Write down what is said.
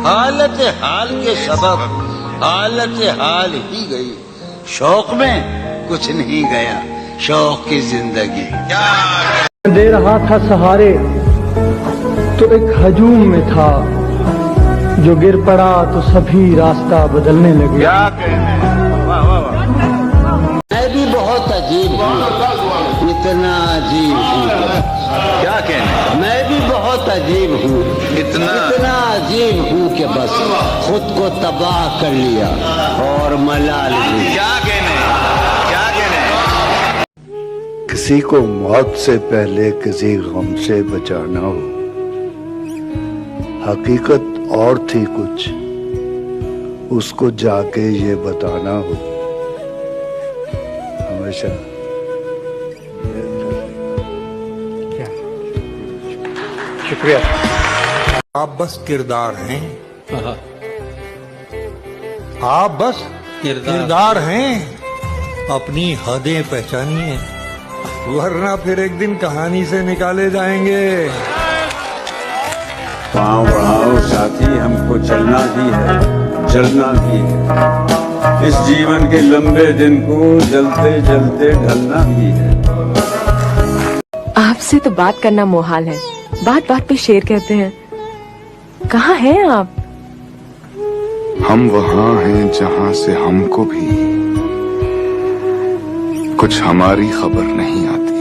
حالت حال کے سبب حالت حال ہی گئی، شوق میں کچھ نہیں گیا، شوق کی زندگی۔ دے رہا تھا سہارے تو ایک ہجوم میں تھا، جو گر پڑا تو سبھی راستہ بدلنے لگے۔ میں بھی بہت عجیب ہوں، اتنا عجیب ہوں، کیا کہنا؟ میں بھی بہت عجیب ہوں، اتنا عجیب ہوں کہ بس خود کو تباہ کر لیا اور ملال بھی۔ کیا کہنا ہے؟ کیا کہنا ہے؟ کسی کو موت سے پہلے کسی غم سے بچانا ہو، حقیقت اور تھی کچھ، اس کو جا کے یہ بتانا ہو، ہمیشہ شکریہ۔ آپ بس کردار ہیں، آپ بس کردار ہیں، اپنی حدیں پہچانیے، ورنہ پھر ایک دن کہانی سے نکالے جائیں گے۔ پاؤں بڑھاؤ ساتھی، ہم کو چلنا ہی ہے، جلنا بھی ہے، اس جیون کے لمبے دن کو جلتے جلتے ڈھلنا بھی ہے۔ آپ سے تو بات کرنا محال ہے، بات بات پہ شعر کہتے ہیں، کہاں ہیں آپ؟ ہم وہاں ہیں جہاں سے ہم کو بھی کچھ ہماری خبر نہیں آتی۔